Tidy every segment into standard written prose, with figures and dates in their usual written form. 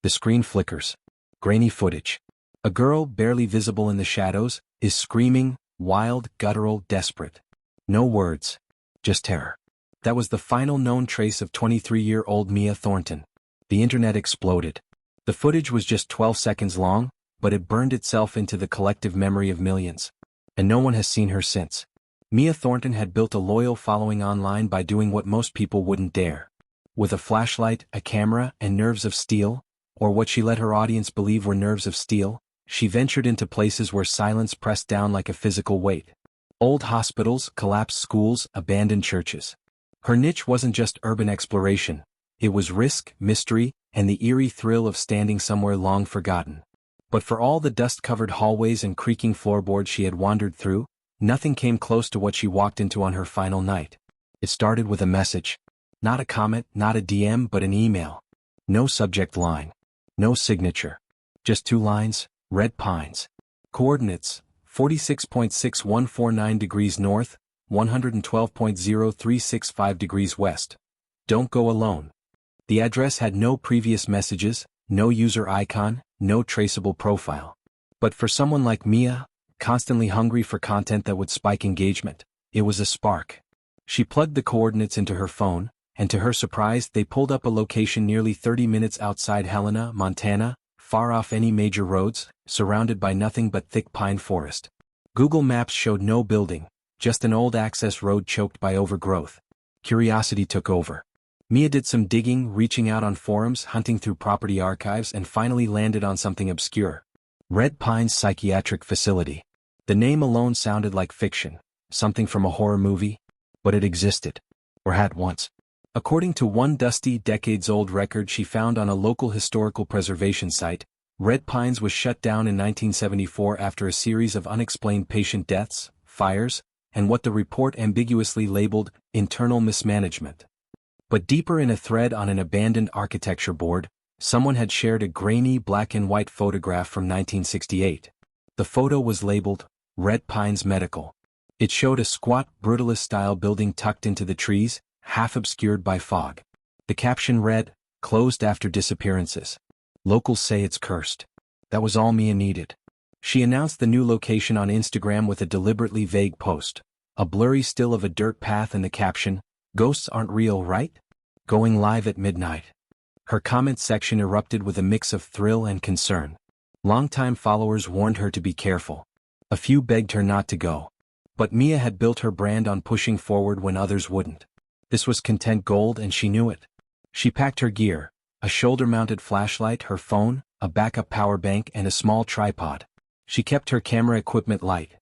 The screen flickers. Grainy footage. A girl, barely visible in the shadows, is screaming, wild, guttural, desperate. No words. Just terror. That was the final known trace of 23-year-old Mia Thornton. The internet exploded. The footage was just 12 seconds long, but it burned itself into the collective memory of millions. And no one has seen her since. Mia Thornton had built a loyal following online by doing what most people wouldn't dare. With a flashlight, a camera, and nerves of steel, or what she let her audience believe were nerves of steel, she ventured into places where silence pressed down like a physical weight. Old hospitals, collapsed schools, abandoned churches. Her niche wasn't just urban exploration. It was risk, mystery, and the eerie thrill of standing somewhere long forgotten. But for all the dust-covered hallways and creaking floorboards she had wandered through, nothing came close to what she walked into on her final night. It started with a message. Not a comment, not a DM, but an email. No subject line. No signature. Just 2 lines, Red Pines. Coordinates, 46.6149 degrees north, 112.0365 degrees west. Don't go alone. The address had no previous messages, no user icon, no traceable profile. But for someone like Mia, constantly hungry for content that would spike engagement, it was a spark. She plugged the coordinates into her phone, and to her surprise they pulled up a location nearly 30 minutes outside Helena, Montana, far off any major roads, surrounded by nothing but thick pine forest. Google Maps showed no building, just an old access road choked by overgrowth. Curiosity took over. Mia did some digging, reaching out on forums, hunting through property archives, and finally landed on something obscure. Red Pines Psychiatric Facility. The name alone sounded like fiction, something from a horror movie, but it existed. Or had once. According to one dusty, decades-old record she found on a local historical preservation site, Red Pines was shut down in 1974 after a series of unexplained patient deaths, fires, and what the report ambiguously labeled internal mismanagement. But deeper in a thread on an abandoned architecture board, someone had shared a grainy black and white photograph from 1968. The photo was labeled, Red Pines Medical. It showed a squat, brutalist-style building tucked into the trees, half obscured by fog. The caption read, closed after disappearances. Locals say it's cursed. That was all Mia needed. She announced the new location on Instagram with a deliberately vague post. A blurry still of a dirt path and the caption, Ghosts aren't real, right? Going live at midnight. Her comment section erupted with a mix of thrill and concern. Longtime followers warned her to be careful. A few begged her not to go. But Mia had built her brand on pushing forward when others wouldn't. This was content gold and she knew it. She packed her gear, a shoulder-mounted flashlight, her phone, a backup power bank, and a small tripod. She kept her camera equipment light.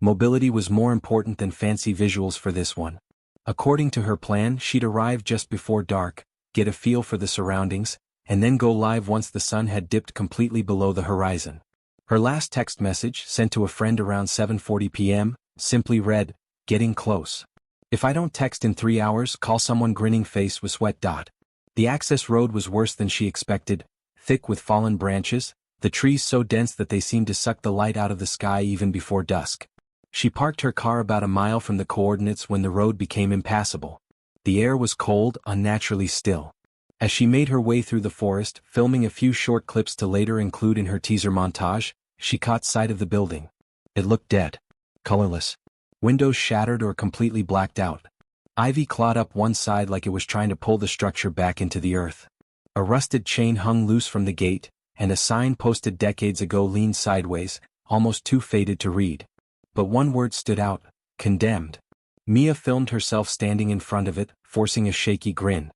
Mobility was more important than fancy visuals for this one. According to her plan, she'd arrive just before dark, get a feel for the surroundings, and then go live once the sun had dipped completely below the horizon. Her last text message, sent to a friend around 7:40 p.m., simply read, getting close. If I don't text in 3 hours, call someone, grinning face with sweat. The access road was worse than she expected, thick with fallen branches, the trees so dense that they seemed to suck the light out of the sky even before dusk. She parked her car about a mile from the coordinates when the road became impassable. The air was cold, unnaturally still. As she made her way through the forest, filming a few short clips to later include in her teaser montage, she caught sight of the building. It looked dead. Colorless. Windows shattered or completely blacked out. Ivy clawed up one side like it was trying to pull the structure back into the earth. A rusted chain hung loose from the gate, and a sign posted decades ago leaned sideways, almost too faded to read. But one word stood out, condemned. Mia filmed herself standing in front of it, forcing a shaky grin.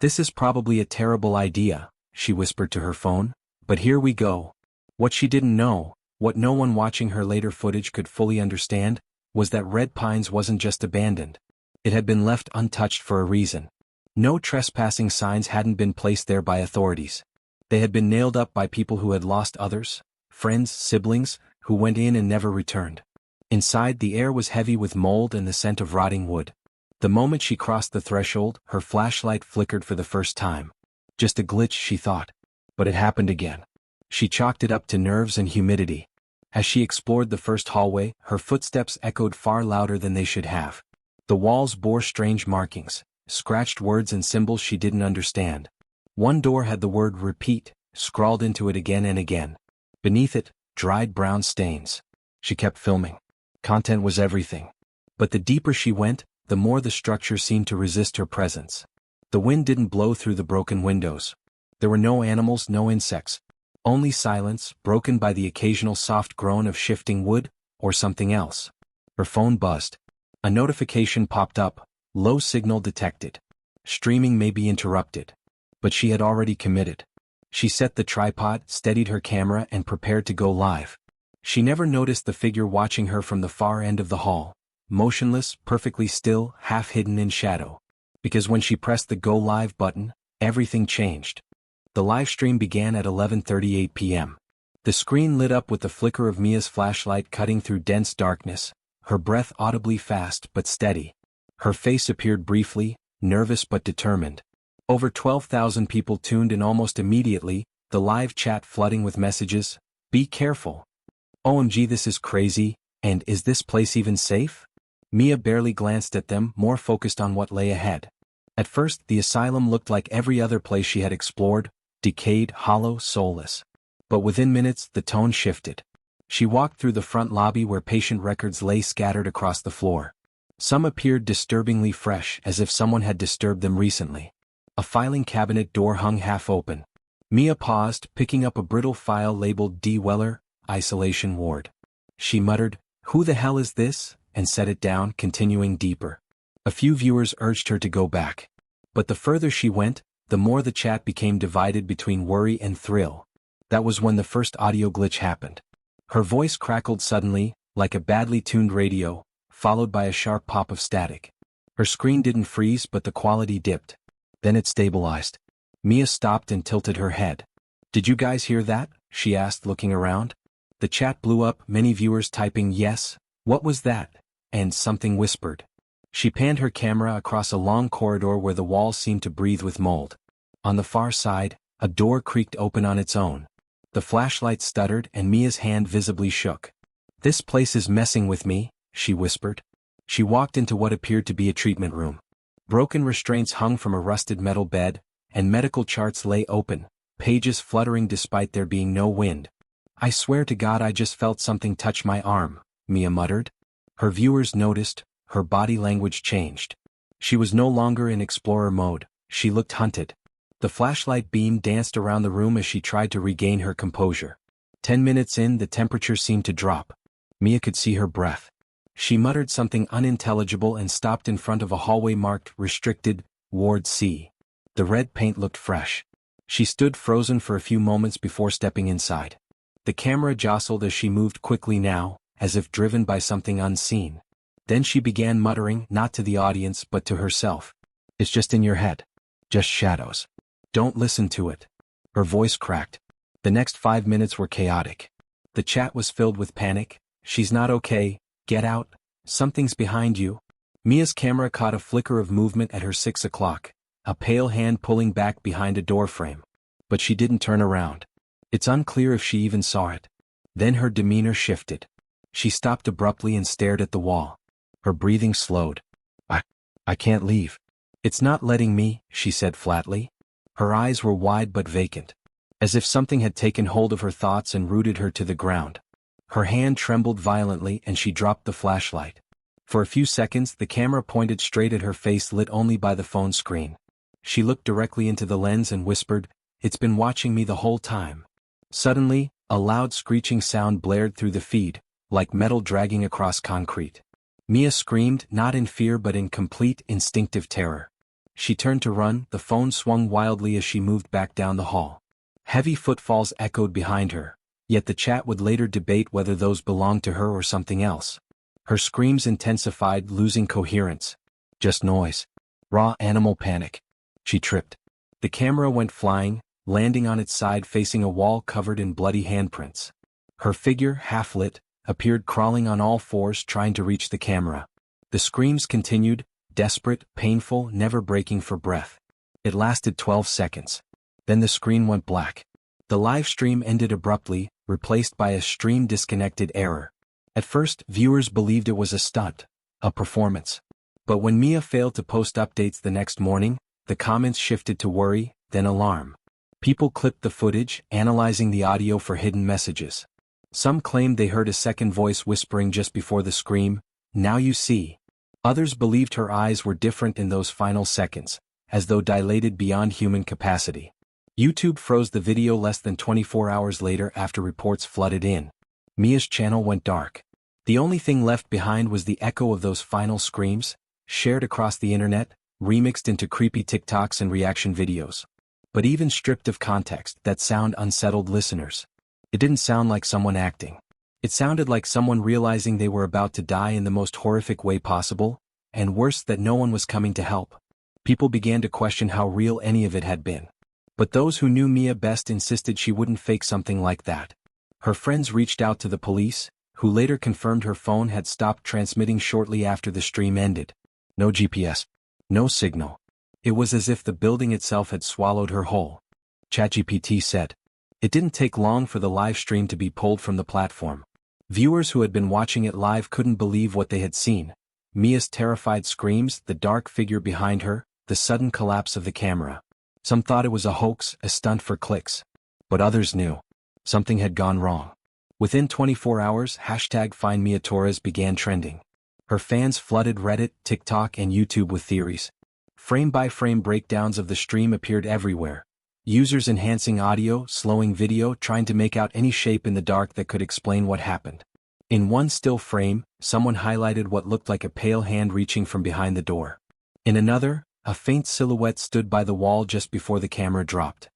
This is probably a terrible idea, she whispered to her phone, but here we go. What she didn't know, what no one watching her later footage could fully understand, was that Red Pines wasn't just abandoned. It had been left untouched for a reason. No trespassing signs hadn't been placed there by authorities. They had been nailed up by people who had lost others, friends, siblings, who went in and never returned. Inside, the air was heavy with mold and the scent of rotting wood. The moment she crossed the threshold, her flashlight flickered for the first time. Just a glitch, she thought. But it happened again. She chalked it up to nerves and humidity. As she explored the first hallway, her footsteps echoed far louder than they should have. The walls bore strange markings, scratched words and symbols she didn't understand. One door had the word repeat, scrawled into it again and again. Beneath it, dried brown stains. She kept filming. Content was everything. But the deeper she went, the more the structure seemed to resist her presence. The wind didn't blow through the broken windows. There were no animals, no insects. Only silence, broken by the occasional soft groan of shifting wood, or something else. Her phone buzzed. A notification popped up, low signal detected. Streaming may be interrupted. But she had already committed. She set the tripod, steadied her camera, and prepared to go live. She never noticed the figure watching her from the far end of the hall, motionless, perfectly still, half hidden in shadow. Because when she pressed the Go Live button, everything changed. The live stream began at 11:38 p.m. The screen lit up with the flicker of Mia's flashlight cutting through dense darkness, her breath audibly fast but steady. Her face appeared briefly, nervous but determined. Over 12,000 people tuned in almost immediately, the live chat flooding with messages, "Be careful. OMG, this is crazy, and is this place even safe?" Mia barely glanced at them, more focused on what lay ahead. At first, the asylum looked like every other place she had explored, decayed, hollow, soulless. But within minutes, the tone shifted. She walked through the front lobby where patient records lay scattered across the floor. Some appeared disturbingly fresh, as if someone had disturbed them recently. A filing cabinet door hung half open. Mia paused, picking up a brittle file labeled D. Weller, Isolation Ward. She muttered, "Who the hell is this?" and set it down, continuing deeper. A few viewers urged her to go back. But the further she went, the more the chat became divided between worry and thrill. That was when the first audio glitch happened. Her voice crackled suddenly, like a badly tuned radio, followed by a sharp pop of static. Her screen didn't freeze, but the quality dipped. Then it stabilized. Mia stopped and tilted her head. "Did you guys hear that?" she asked, looking around. The chat blew up, many viewers typing yes, "What was that?" and something whispered. She panned her camera across a long corridor where the walls seemed to breathe with mold. On the far side, a door creaked open on its own. The flashlight stuttered and Mia's hand visibly shook. "This place is messing with me," she whispered. She walked into what appeared to be a treatment room. Broken restraints hung from a rusted metal bed, and medical charts lay open, pages fluttering despite there being no wind. "I swear to God I just felt something touch my arm," Mia muttered. Her viewers noticed, her body language changed. She was no longer in explorer mode, she looked hunted. The flashlight beam danced around the room as she tried to regain her composure. 10 minutes in, the temperature seemed to drop. Mia could see her breath. She muttered something unintelligible and stopped in front of a hallway marked Restricted, Ward C. The red paint looked fresh. She stood frozen for a few moments before stepping inside. The camera jostled as she moved quickly now, as if driven by something unseen. Then she began muttering, not to the audience but to herself. "It's just in your head. Just shadows. Don't listen to it." Her voice cracked. The next 5 minutes were chaotic. The chat was filled with panic. "She's not okay. Get out. Something's behind you." Mia's camera caught a flicker of movement at her 6 o'clock, a pale hand pulling back behind a doorframe. But she didn't turn around. It's unclear if she even saw it. Then her demeanor shifted. She stopped abruptly and stared at the wall. Her breathing slowed. I can't leave. It's not letting me," she said flatly. Her eyes were wide but vacant, as if something had taken hold of her thoughts and rooted her to the ground. Her hand trembled violently and she dropped the flashlight. For a few seconds the camera pointed straight at her face, lit only by the phone screen. She looked directly into the lens and whispered, "It's been watching me the whole time." Suddenly, a loud screeching sound blared through the feed, like metal dragging across concrete. Mia screamed, not in fear but in complete, instinctive terror. She turned to run, the phone swung wildly as she moved back down the hall. Heavy footfalls echoed behind her, yet the chat would later debate whether those belonged to her or something else. Her screams intensified, losing coherence. Just noise. Raw animal panic. She tripped. The camera went flying, landing on its side facing a wall covered in bloody handprints. Her figure, half-lit, appeared crawling on all fours trying to reach the camera. The screams continued, desperate, painful, never breaking for breath. It lasted 12 seconds. Then the screen went black. The live stream ended abruptly, replaced by a stream disconnected error. At first, viewers believed it was a stunt, a performance. But when Mia failed to post updates the next morning, the comments shifted to worry, then alarm. People clipped the footage, analyzing the audio for hidden messages. Some claimed they heard a second voice whispering just before the scream, "Now you see." Others believed her eyes were different in those final seconds, as though dilated beyond human capacity. YouTube froze the video less than 24 hours later after reports flooded in. Mia's channel went dark. The only thing left behind was the echo of those final screams, shared across the internet, remixed into creepy TikToks and reaction videos. But even stripped of context, that sound unsettled listeners. It didn't sound like someone acting. It sounded like someone realizing they were about to die in the most horrific way possible, and worse, that no one was coming to help. People began to question how real any of it had been. But those who knew Mia best insisted she wouldn't fake something like that. Her friends reached out to the police, who later confirmed her phone had stopped transmitting shortly after the stream ended. No GPS. No signal. It was as if the building itself had swallowed her whole. ChatGPT said. It didn't take long for the live stream to be pulled from the platform. Viewers who had been watching it live couldn't believe what they had seen. Mia's terrified screams, the dark figure behind her, the sudden collapse of the camera. Some thought it was a hoax, a stunt for clicks. But others knew. Something had gone wrong. Within 24 hours, #FindMiaTorres began trending. Her fans flooded Reddit, TikTok, and YouTube with theories. Frame-by-frame breakdowns of the stream appeared everywhere. Users enhancing audio, slowing video, trying to make out any shape in the dark that could explain what happened. In one still frame, someone highlighted what looked like a pale hand reaching from behind the door. In another, a faint silhouette stood by the wall just before the camera dropped.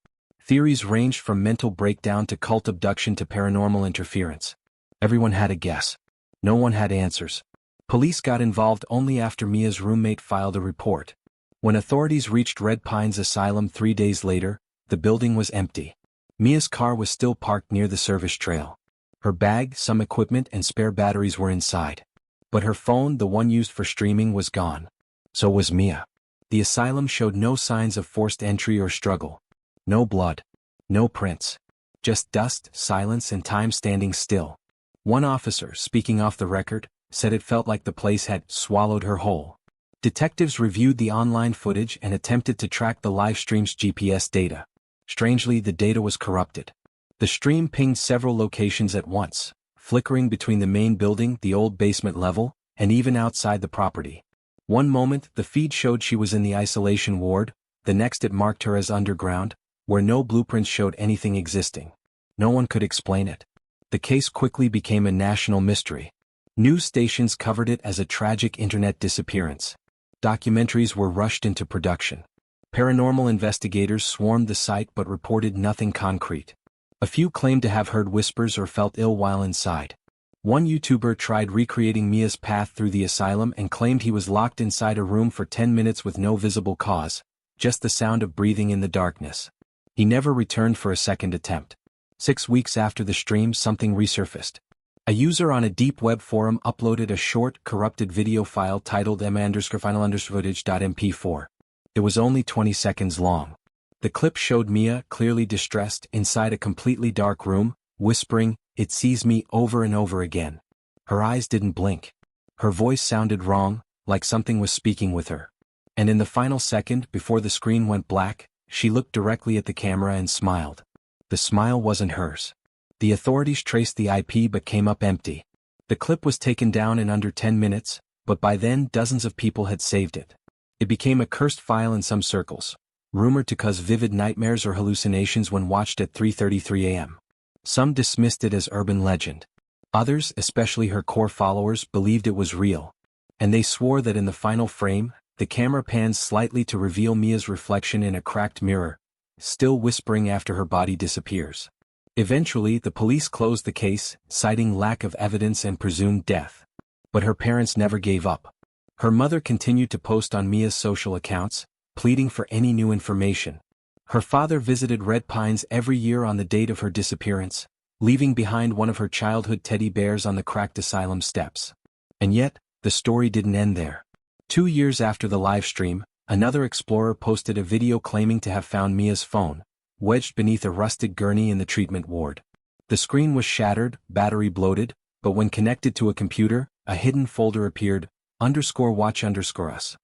Theories ranged from mental breakdown to cult abduction to paranormal interference. Everyone had a guess. No one had answers. Police got involved only after Mia's roommate filed a report. When authorities reached Red Pines Asylum 3 days later, the building was empty. Mia's car was still parked near the service trail. Her bag, some equipment, and spare batteries were inside. But her phone, the one used for streaming, was gone. So was Mia. The asylum showed no signs of forced entry or struggle. No blood. No prints. Just dust, silence, and time standing still. One officer, speaking off the record, said it felt like the place had swallowed her whole. Detectives reviewed the online footage and attempted to track the live stream's GPS data. Strangely, the data was corrupted. The stream pinged several locations at once, flickering between the main building, the old basement level, and even outside the property. One moment, the feed showed she was in the isolation ward, the next it marked her as underground, where no blueprints showed anything existing. No one could explain it. The case quickly became a national mystery. News stations covered it as a tragic internet disappearance. Documentaries were rushed into production. Paranormal investigators swarmed the site but reported nothing concrete. A few claimed to have heard whispers or felt ill while inside. One YouTuber tried recreating Mia's path through the asylum and claimed he was locked inside a room for 10 minutes with no visible cause, just the sound of breathing in the darkness. He never returned for a second attempt. 6 weeks after the stream, something resurfaced. A user on a deep web forum uploaded a short, corrupted video file titled m_final_footage.mp4. It was only 20 seconds long. The clip showed Mia, clearly distressed, inside a completely dark room, whispering, "It sees me," over and over again. Her eyes didn't blink. Her voice sounded wrong, like something was speaking with her. And in the final second, before the screen went black, she looked directly at the camera and smiled. The smile wasn't hers. The authorities traced the IP but came up empty. The clip was taken down in under 10 minutes, but by then dozens of people had saved it. It became a cursed file in some circles, rumored to cause vivid nightmares or hallucinations when watched at 3:33 a.m. Some dismissed it as urban legend. Others, especially her core followers, believed it was real. And they swore that in the final frame, the camera pans slightly to reveal Mia's reflection in a cracked mirror, still whispering after her body disappears. Eventually, the police closed the case, citing lack of evidence and presumed death. But her parents never gave up. Her mother continued to post on Mia's social accounts, pleading for any new information. Her father visited Red Pines every year on the date of her disappearance, leaving behind one of her childhood teddy bears on the cracked asylum steps. And yet, the story didn't end there. 2 years after the live stream, another explorer posted a video claiming to have found Mia's phone, wedged beneath a rusted gurney in the treatment ward. The screen was shattered, battery bloated, but when connected to a computer, a hidden folder appeared, _watch_us.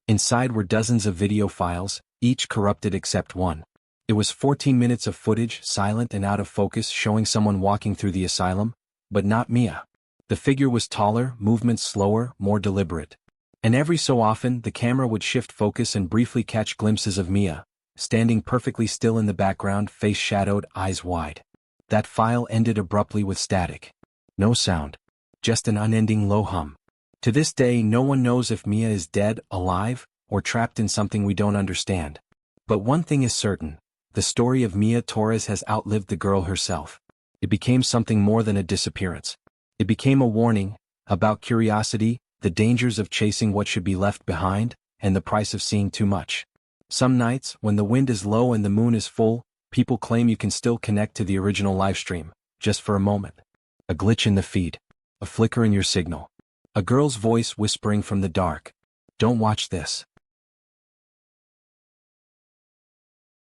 Inside were dozens of video files, each corrupted except one. It was 14 minutes of footage, silent and out of focus, showing someone walking through the asylum, but not Mia. The figure was taller, movements slower, more deliberate. And every so often, the camera would shift focus and briefly catch glimpses of Mia, standing perfectly still in the background, face shadowed, eyes wide. That file ended abruptly with static. No sound. Just an unending low hum. To this day, no one knows if Mia is dead, alive, or trapped in something we don't understand. But one thing is certain. The story of Mia Torres has outlived the girl herself. It became something more than a disappearance. It became a warning about curiosity, the dangers of chasing what should be left behind, and the price of seeing too much. Some nights, when the wind is low and the moon is full, people claim you can still connect to the original livestream, just for a moment. A glitch in the feed. A flicker in your signal. A girl's voice whispering from the dark. Don't watch this.